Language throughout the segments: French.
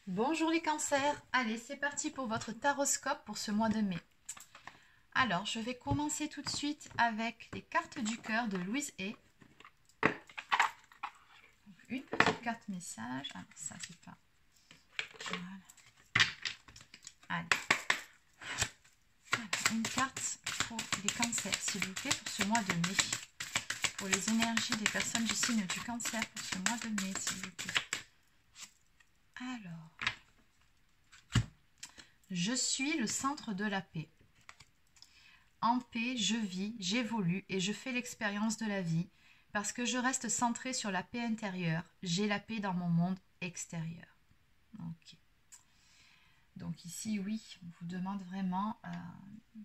Bonjour les cancers, allez c'est parti pour votre taroscope pour ce mois de mai. Alors je vais commencer tout de suite avec les cartes du cœur de Louise Hay. Une petite carte message, ah, ça c'est pas... Voilà. Allez. Une carte pour les cancers s'il vous plaît pour ce mois de mai. Pour les énergies des personnes du signe du cancer pour ce mois de mai s'il vous plaît. Alors, je suis le centre de la paix. En paix, je vis, j'évolue et je fais l'expérience de la vie parce que je reste centré sur la paix intérieure. J'ai la paix dans mon monde extérieur. Ok. Donc ici, oui, on vous demande vraiment,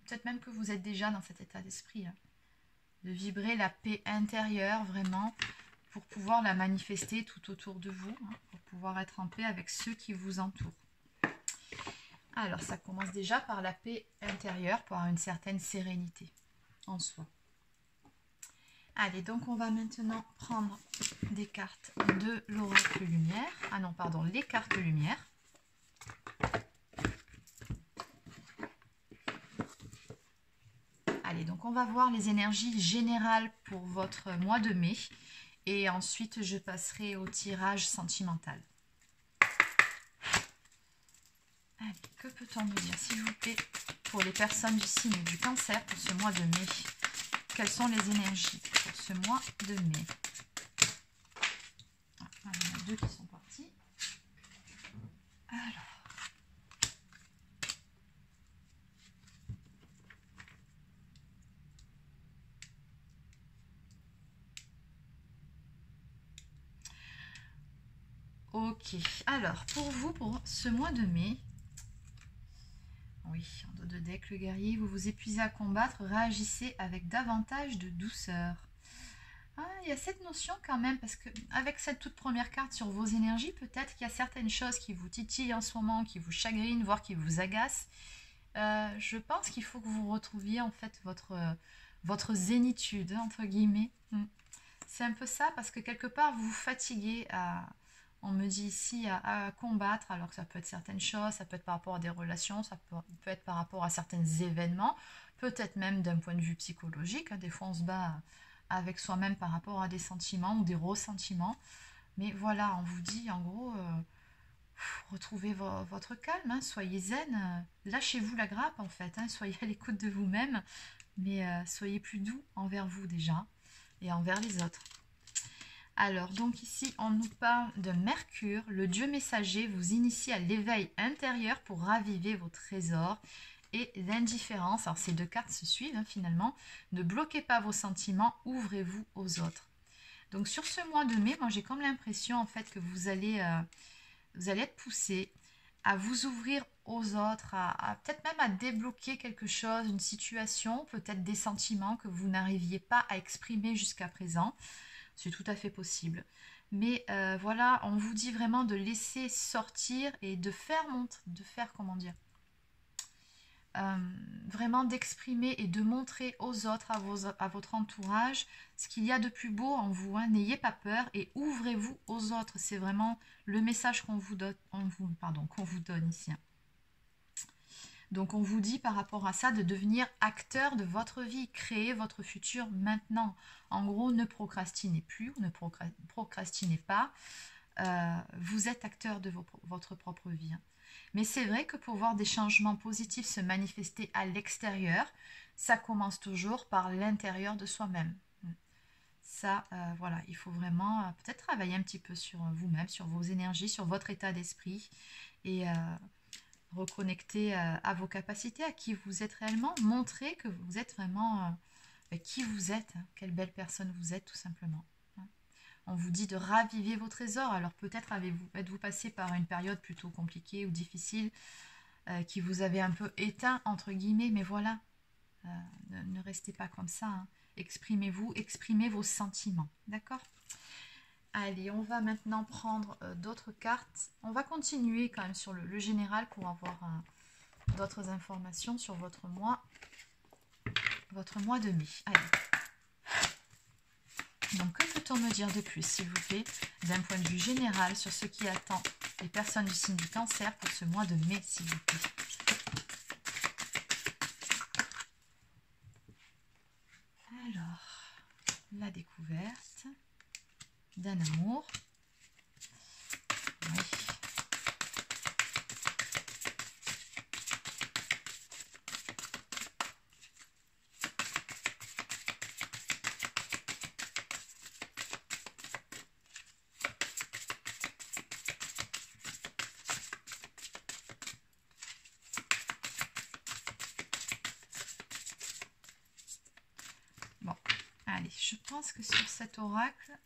peut-être même que vous êtes déjà dans cet état d'esprit, hein, de vibrer la paix intérieure vraiment pour pouvoir la manifester tout autour de vous, hein, pour pouvoir être en paix avec ceux qui vous entourent. Alors, ça commence déjà par la paix intérieure, par une certaine sérénité en soi. Allez, donc on va maintenant prendre des cartes de l'oracle lumière. Ah non, pardon, les cartes lumière. Allez, donc on va voir les énergies générales pour votre mois de mai. Et ensuite, je passerai au tirage sentimental. Allez, que peut-on nous dire, s'il vous plaît, pour les personnes du signe du cancer pour ce mois de mai? Quelles sont les énergies pour ce mois de mai? Ah, il y en a deux qui sont partis. Alors. Ok, alors, pour vous, pour ce mois de mai, oui, en dos de deck, le guerrier, vous vous épuisez à combattre, réagissez avec davantage de douceur. Ah, il y a cette notion quand même, parce que avec cette toute première carte sur vos énergies, peut-être qu'il y a certaines choses qui vous titillent en ce moment, qui vous chagrinent, voire qui vous agacent. Je pense qu'il faut que vous retrouviez en fait votre zénitude, entre guillemets. C'est un peu ça, parce que quelque part, vous vous fatiguez à... On me dit ici à combattre, alors que ça peut être certaines choses, ça peut être par rapport à des relations, ça peut être par rapport à certains événements, peut-être même d'un point de vue psychologique. Des fois, on se bat avec soi-même par rapport à des sentiments ou des ressentiments. Mais voilà, on vous dit en gros, retrouvez votre calme, hein, soyez zen, lâchez-vous la grappe en fait, hein, soyez à l'écoute de vous-même, mais soyez plus doux envers vous déjà et envers les autres. Alors, donc ici, on nous parle de Mercure. Le dieu messager vous initie à l'éveil intérieur pour raviver vos trésors et l'indifférence. Alors, ces deux cartes se suivent hein, finalement. Ne bloquez pas vos sentiments, ouvrez-vous aux autres. Donc, sur ce mois de mai, moi, j'ai comme l'impression en fait que vous allez être poussé à vous ouvrir aux autres, à peut-être même à débloquer quelque chose, une situation, peut-être des sentiments que vous n'arriviez pas à exprimer jusqu'à présent. C'est tout à fait possible. Mais voilà, on vous dit vraiment de laisser sortir et de faire comment dire, vraiment d'exprimer et de montrer aux autres, à votre entourage, ce qu'il y a de plus beau en vous. Hein. N'ayez pas peur et ouvrez-vous aux autres. C'est vraiment le message qu'on vous donne, qu'on vous donne ici. Hein. Donc on vous dit par rapport à ça de devenir acteur de votre vie, créer votre futur maintenant. En gros, ne procrastinez plus, ne procrastinez pas. Vous êtes acteur de votre propre vie. Mais c'est vrai que pour voir des changements positifs se manifester à l'extérieur, ça commence toujours par l'intérieur de soi-même. Ça, voilà, il faut vraiment peut-être travailler un petit peu sur vous-même, sur vos énergies, sur votre état d'esprit et... reconnecter à vos capacités, à qui vous êtes réellement, montrer que vous êtes vraiment qui vous êtes, hein, quelle belle personne vous êtes tout simplement. Hein. On vous dit de raviver vos trésors, alors peut-être êtes-vous passé par une période plutôt compliquée ou difficile qui vous avait un peu éteint entre guillemets, mais voilà, ne restez pas comme ça, hein. Exprimez-vous, exprimez vos sentiments, d'accord ? Allez, on va maintenant prendre d'autres cartes. On va continuer quand même sur le général pour avoir d'autres informations sur votre mois de mai. Allez. Donc, que peut-on me dire de plus, s'il vous plaît, d'un point de vue général sur ce qui attend les personnes du signe du Cancer pour ce mois de mai, s'il vous plaît. Alors, la découverte d'un amour. Oui. Bon, allez, je pense que sur cet oracle,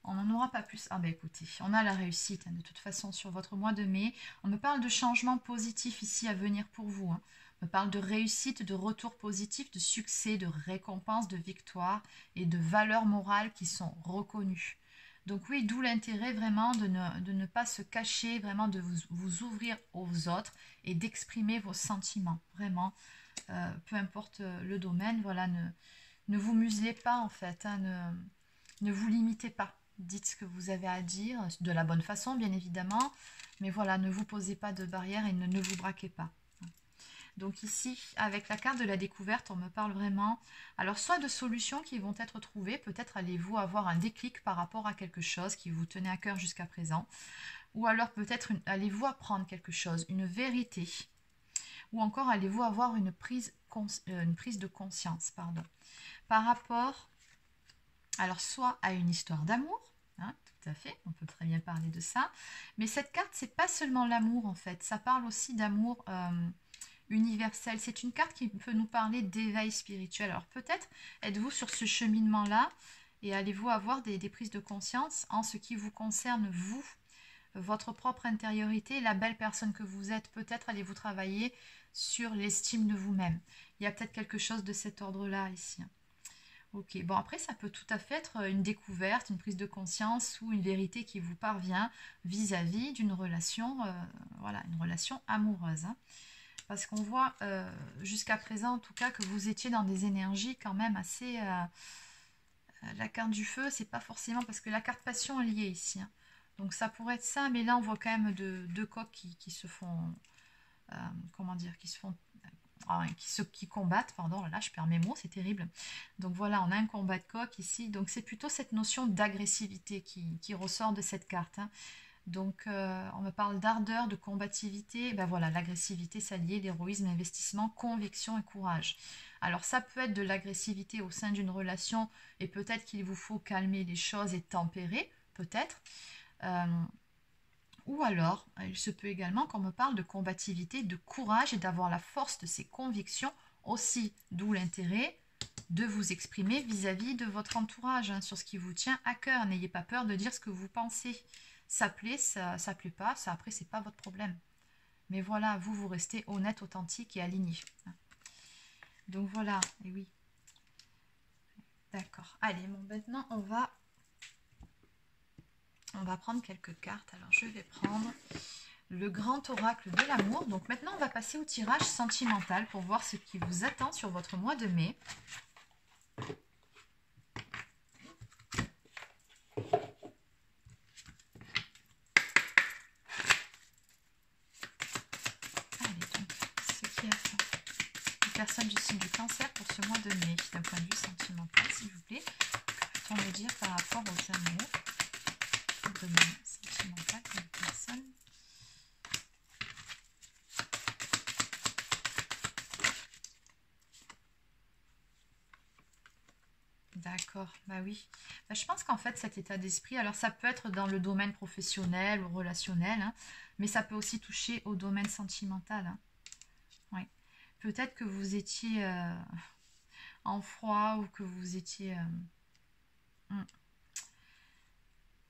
on n'en aura pas plus. Ah ben écoutez, on a la réussite hein, de toute façon sur votre mois de mai. On me parle de changements positifs ici à venir pour vous. Hein. On me parle de réussite, de retour positif, de succès, de récompense, de victoire et de valeurs morales qui sont reconnues. Donc oui, d'où l'intérêt vraiment de ne pas se cacher, vraiment de vous ouvrir aux autres et d'exprimer vos sentiments. Vraiment, peu importe le domaine, voilà, ne vous muselez pas en fait, hein, ne vous limitez pas. Dites ce que vous avez à dire, de la bonne façon bien évidemment, mais voilà, ne vous posez pas de barrières et ne vous braquez pas. Donc ici, avec la carte de la découverte, on me parle vraiment, alors soit de solutions qui vont être trouvées, peut-être allez-vous avoir un déclic par rapport à quelque chose qui vous tenait à cœur jusqu'à présent, ou alors peut-être allez-vous apprendre quelque chose, une vérité, ou encore allez-vous avoir une prise de conscience, pardon, par rapport, alors soit à une histoire d'amour, hein, tout à fait, on peut très bien parler de ça. Mais cette carte, c'est pas seulement l'amour en fait, ça parle aussi d'amour universel. C'est une carte qui peut nous parler d'éveil spirituel. Alors peut-être êtes-vous sur ce cheminement-là et allez-vous avoir des prises de conscience en ce qui vous concerne, vous, votre propre intériorité, la belle personne que vous êtes. Peut-être allez-vous travailler sur l'estime de vous-même. Il y a peut-être quelque chose de cet ordre-là ici. Ok, bon après ça peut tout à fait être une découverte, une prise de conscience ou une vérité qui vous parvient vis-à-vis d'une relation, voilà, une relation amoureuse. Hein. Parce qu'on voit jusqu'à présent en tout cas que vous étiez dans des énergies quand même assez... la carte du feu, c'est pas forcément parce que la carte passion est liée ici. Hein. Donc ça pourrait être ça, mais là on voit quand même deux coqs qui se font... comment dire, qui se font... qui combattent, pardon, là je perds mes mots, c'est terrible. Donc voilà, on a un combat de coq ici, donc c'est plutôt cette notion d'agressivité qui ressort de cette carte. Hein. Donc on me parle d'ardeur, de combativité, ben voilà, l'agressivité ça lié l'héroïsme, l'investissement, conviction et courage. Alors ça peut être de l'agressivité au sein d'une relation et peut-être qu'il vous faut calmer les choses et tempérer, peut-être. Ou alors, il se peut également qu'on me parle de combativité, de courage et d'avoir la force de ses convictions aussi, d'où l'intérêt de vous exprimer vis-à-vis de votre entourage hein, sur ce qui vous tient à cœur. N'ayez pas peur de dire ce que vous pensez. Ça plaît, ça plaît pas, ça après c'est pas votre problème. Mais voilà, vous restez honnête, authentique et aligné. Donc voilà, et oui. D'accord. Allez, bon, maintenant on va prendre quelques cartes. Alors je vais prendre le grand oracle de l'amour. Donc maintenant on va passer au tirage sentimental pour voir ce qui vous attend sur votre mois de mai. Allez donc, ce qui attend les personnes du signe du Cancer pour ce mois de mai, d'un point de vue sentimental s'il vous plaît. Que peut-on me dire par rapport aux amours de mai sentimental pour les personnes? D'accord, bah oui. Bah, je pense qu'en fait cet état d'esprit, alors ça peut être dans le domaine professionnel ou relationnel, hein, mais ça peut aussi toucher au domaine sentimental. Hein. Ouais. Peut-être que vous étiez en froid ou que vous étiez...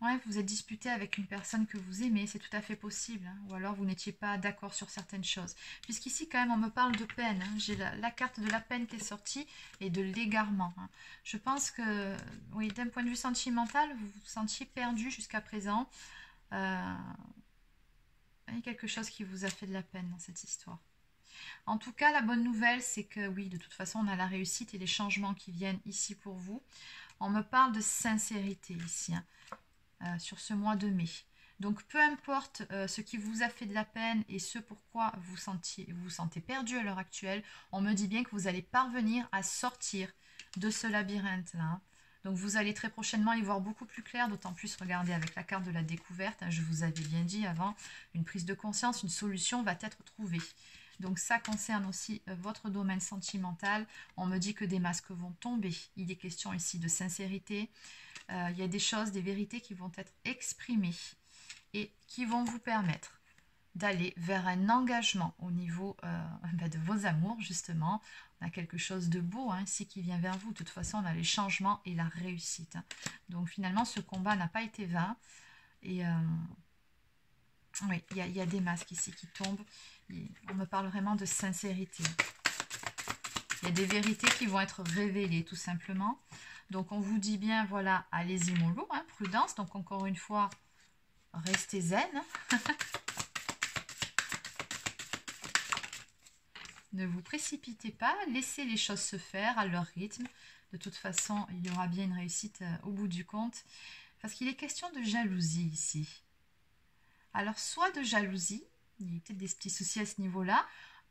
Ouais, vous êtes disputé avec une personne que vous aimez, c'est tout à fait possible. Hein. Ou alors vous n'étiez pas d'accord sur certaines choses. Puisqu'ici, quand même, on me parle de peine. Hein. J'ai la carte de la peine qui est sortie et de l'égarement. Hein. Je pense que, oui, d'un point de vue sentimental, vous vous sentiez perdu jusqu'à présent. Il y a quelque chose qui vous a fait de la peine dans cette histoire. En tout cas, la bonne nouvelle, c'est que, oui, de toute façon, on a la réussite et les changements qui viennent ici pour vous. On me parle de sincérité ici. Hein. Sur ce mois de mai. Donc, peu importe ce qui vous a fait de la peine et ce pourquoi vous vous sentez perdu à l'heure actuelle, on me dit bien que vous allez parvenir à sortir de ce labyrinthe-là. Donc, vous allez très prochainement y voir beaucoup plus clair, d'autant plus, regardez, avec la carte de la découverte, hein, je vous avais bien dit avant, une prise de conscience, une solution va être trouvée. Donc, ça concerne aussi votre domaine sentimental. On me dit que des masques vont tomber. Il est question ici de sincérité. Il y a des choses, des vérités qui vont être exprimées et qui vont vous permettre d'aller vers un engagement au niveau de vos amours, justement. On a quelque chose de beau ici qui vient vers vous. De toute façon, on a les changements et la réussite. Donc, finalement, ce combat n'a pas été vain. Et oui, il y a des masques ici qui tombent. On me parle vraiment de sincérité. Il y a des vérités qui vont être révélées, tout simplement. Donc, on vous dit bien, voilà, allez-y, mollo, hein, prudence. Donc, encore une fois, restez zen. Ne vous précipitez pas, laissez les choses se faire à leur rythme. De toute façon, il y aura bien une réussite au bout du compte. Parce qu'il est question de jalousie ici. Alors, soit de jalousie, il y a peut-être des petits soucis à ce niveau-là,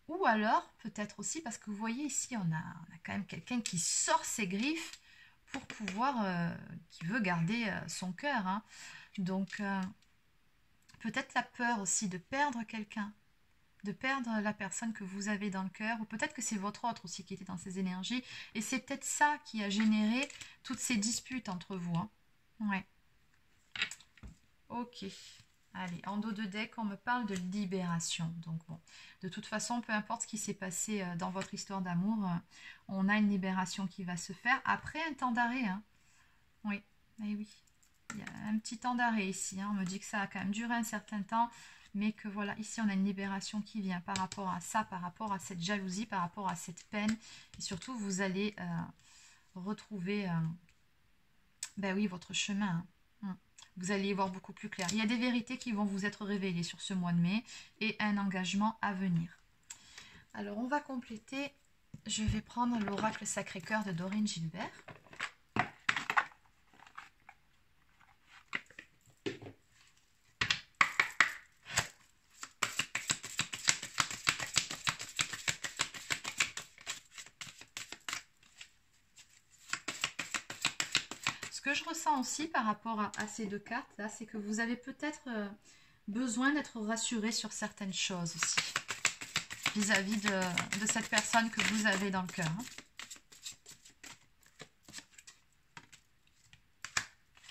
ou alors, peut-être aussi, parce que vous voyez ici, on a quand même quelqu'un qui sort ses griffes pour pouvoir, qui veut garder son cœur. Hein. Donc, peut-être la peur aussi de perdre quelqu'un, de perdre la personne que vous avez dans le cœur, ou peut-être que c'est votre autre aussi qui était dans ces énergies, et c'est peut-être ça qui a généré toutes ces disputes entre vous. Hein. Ouais. Ok. Allez, en dos de deck, on me parle de libération. Donc bon, de toute façon, peu importe ce qui s'est passé dans votre histoire d'amour, on a une libération qui va se faire après un temps d'arrêt. Hein. Oui, eh oui. Il y a un petit temps d'arrêt ici. Hein. On me dit que ça a quand même duré un certain temps, mais que voilà, ici on a une libération qui vient par rapport à ça, par rapport à cette jalousie, par rapport à cette peine. Et surtout, vous allez retrouver, ben oui, votre chemin. Hein. Vous allez y voir beaucoup plus clair. Il y a des vérités qui vont vous être révélées sur ce mois de mai et un engagement à venir. Alors, on va compléter. Je vais prendre l'oracle Sacré-Cœur de Dorine Gilbert. Ce que je ressens aussi par rapport à ces deux cartes là, c'est que vous avez peut-être besoin d'être rassuré sur certaines choses aussi vis-à-vis de cette personne que vous avez dans le cœur. Hein.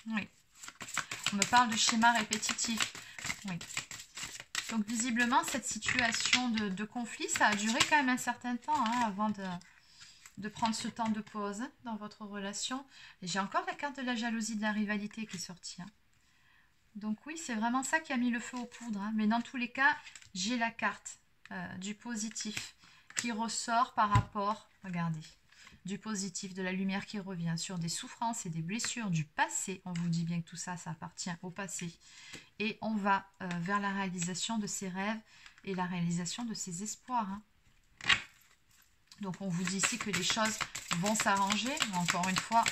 Oui. On me parle de schéma répétitif. Oui. Donc visiblement, cette situation de conflit, ça a duré quand même un certain temps hein, avant de prendre ce temps de pause dans votre relation. Et j'ai encore la carte de la jalousie, de la rivalité qui est sortie. Hein. Donc oui, c'est vraiment ça qui a mis le feu aux poudres. Hein. Mais dans tous les cas, j'ai la carte du positif qui ressort par rapport, regardez, du positif, de la lumière qui revient sur des souffrances et des blessures du passé. On vous dit bien que tout ça, ça appartient au passé. Et on va vers la réalisation de ses rêves et la réalisation de ses espoirs. Hein. Donc, on vous dit ici que les choses vont s'arranger. Encore une fois,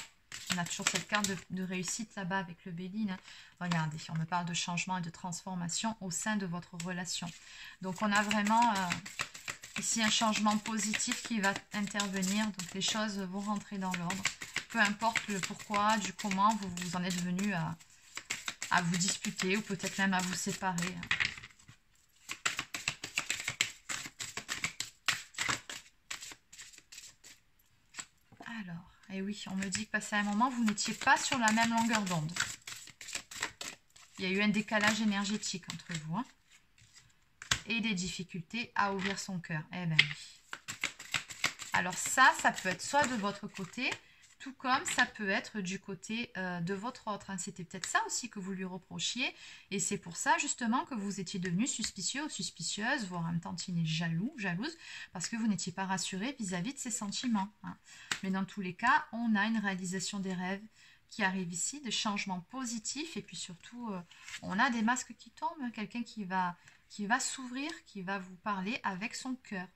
on a toujours cette carte de réussite là-bas avec le Béline. Hein. Regardez, on me parle de changement et de transformation au sein de votre relation. Donc, on a vraiment ici un changement positif qui va intervenir. Donc, les choses vont rentrer dans l'ordre. Peu importe le pourquoi, du comment, vous en êtes venu à vous disputer ou peut-être même à vous séparer. Hein. Alors, et oui, on me dit que passé un moment, vous n'étiez pas sur la même longueur d'onde. Il y a eu un décalage énergétique entre vous. Hein, et des difficultés à ouvrir son cœur. Eh bien oui. Alors ça peut être soit de votre côté, tout comme ça peut être du côté de votre autre. Hein. C'était peut-être ça aussi que vous lui reprochiez. Et c'est pour ça justement que vous étiez devenu suspicieux ou suspicieuse, voire un tantinet jalouse, parce que vous n'étiez pas rassuré vis-à-vis de ses sentiments. Hein. Mais dans tous les cas, on a une réalisation des rêves qui arrive ici, des changements positifs. Et puis surtout, on a des masques qui tombent. Hein. Quelqu'un qui va s'ouvrir, qui va vous parler avec son cœur.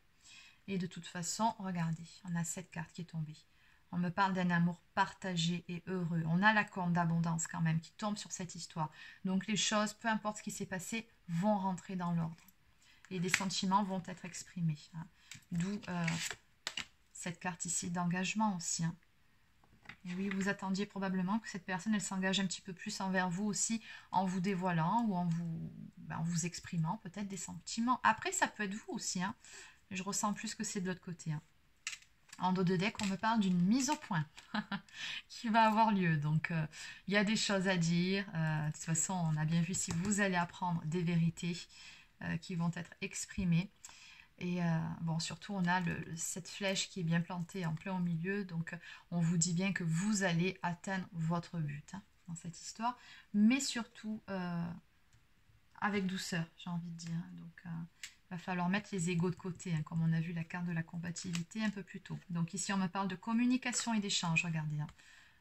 Et de toute façon, regardez, on a cette carte qui est tombée. On me parle d'un amour partagé et heureux. On a la corne d'abondance quand même qui tombe sur cette histoire. Donc les choses, peu importe ce qui s'est passé, vont rentrer dans l'ordre. Et des sentiments vont être exprimés. Hein. D'où cette carte ici d'engagement aussi. Hein. Et oui, vous attendiez probablement que cette personne, elle s'engage un petit peu plus envers vous aussi, en vous dévoilant ou en vous exprimant peut-être des sentiments. Après, ça peut être vous aussi. Hein. Je ressens plus que c'est de l'autre côté. Hein. En dos de deck, on me parle d'une mise au point qui va avoir lieu. Donc, il y a des choses à dire. De toute façon, on a bien vu si vous allez apprendre des vérités qui vont être exprimées. Et bon, surtout, on a cette flèche qui est bien plantée en plein au milieu. Donc, on vous dit bien que vous allez atteindre votre but hein, dans cette histoire. Mais surtout, avec douceur, j'ai envie de dire. Donc, il va falloir mettre les égos de côté, hein, comme on a vu la carte de la compatibilité un peu plus tôt. Donc ici, on me parle de communication et d'échange, regardez. Hein.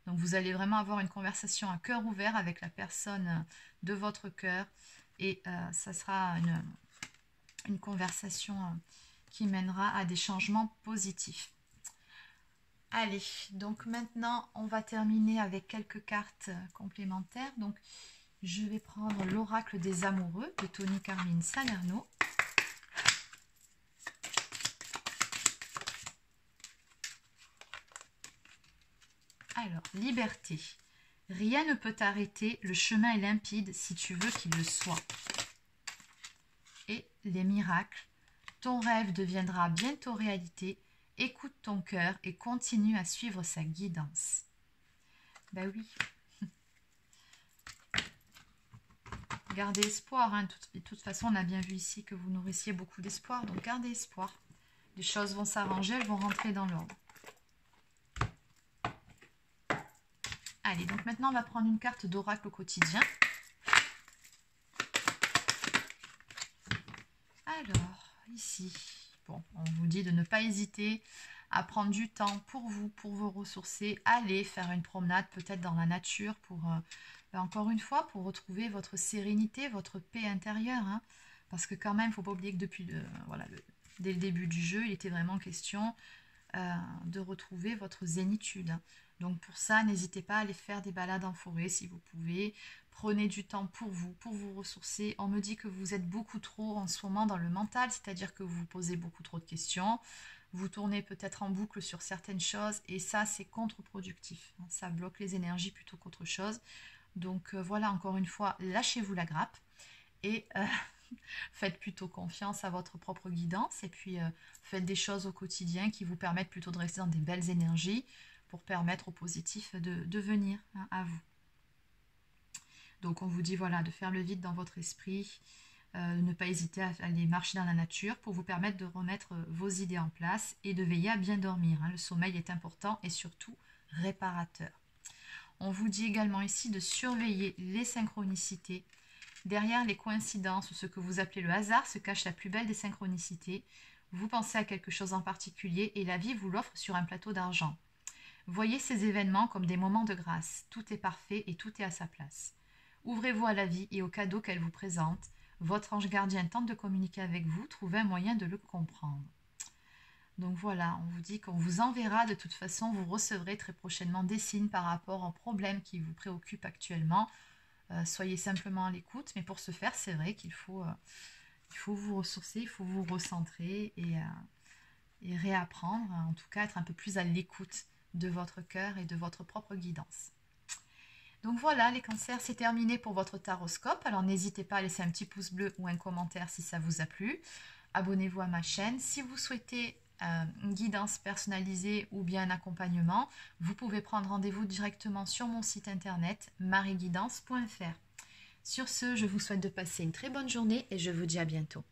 Donc vous allez vraiment avoir une conversation à cœur ouvert avec la personne de votre cœur. Et ça sera une conversation qui mènera à des changements positifs. Allez, donc maintenant, on va terminer avec quelques cartes complémentaires. Donc, je vais prendre l'oracle des amoureux de Tony Carmine Salerno. Alors, liberté. Rien ne peut t'arrêter, le chemin est limpide si tu veux qu'il le soit. Et les miracles. Ton rêve deviendra bientôt réalité. Écoute ton cœur et continue à suivre sa guidance. Ben oui. Gardez espoir. Hein. De toute façon, on a bien vu ici que vous nourrissiez beaucoup d'espoir. Donc, gardez espoir. Les choses vont s'arranger, elles vont rentrer dans l'ordre. Allez, donc maintenant, on va prendre une carte d'oracle au quotidien. Alors, ici, bon, on vous dit de ne pas hésiter à prendre du temps pour vous ressourcer. Allez faire une promenade peut-être dans la nature pour, encore une fois, pour retrouver votre sérénité, votre paix intérieure. Hein, parce que quand même, il ne faut pas oublier que depuis dès le début du jeu, il était vraiment question de retrouver votre zénitude. Hein. Donc pour ça, n'hésitez pas à aller faire des balades en forêt si vous pouvez. Prenez du temps pour vous ressourcer. On me dit que vous êtes beaucoup trop en ce moment dans le mental, c'est-à-dire que vous posez beaucoup trop de questions. Vous tournez peut-être en boucle sur certaines choses et ça, c'est contre-productif. Ça bloque les énergies plutôt qu'autre chose. Donc voilà, encore une fois, lâchez-vous la grappe et faites plutôt confiance à votre propre guidance et puis faites des choses au quotidien qui vous permettent plutôt de rester dans des belles énergies pour permettre au positif de venir hein, à vous. Donc on vous dit voilà de faire le vide dans votre esprit, de ne pas hésiter à aller marcher dans la nature pour vous permettre de remettre vos idées en place et de veiller à bien dormir. Hein. Le sommeil est important et surtout réparateur. On vous dit également ici de surveiller les synchronicités. Derrière les coïncidences ou ce que vous appelez le hasard se cache la plus belle des synchronicités. Vous pensez à quelque chose en particulier et la vie vous l'offre sur un plateau d'argent. Voyez ces événements comme des moments de grâce. Tout est parfait et tout est à sa place. Ouvrez-vous à la vie et aux cadeaux qu'elle vous présente. Votre ange gardien tente de communiquer avec vous. Trouvez un moyen de le comprendre. Donc voilà, on vous dit qu'on vous enverra. De toute façon, vous recevrez très prochainement des signes par rapport aux problèmes qui vous préoccupent actuellement. Soyez simplement à l'écoute. Mais pour ce faire, c'est vrai qu'il faut vous ressourcer, il faut vous recentrer et réapprendre. En tout cas, être un peu plus à l'écoute de votre cœur et de votre propre guidance. Donc voilà, les cancers, c'est terminé pour votre taroscope. Alors n'hésitez pas à laisser un petit pouce bleu ou un commentaire si ça vous a plu. Abonnez-vous à ma chaîne. Si vous souhaitez une guidance personnalisée ou bien un accompagnement, vous pouvez prendre rendez-vous directement sur mon site internet marieguidance.fr. Sur ce, je vous souhaite de passer une très bonne journée et je vous dis à bientôt.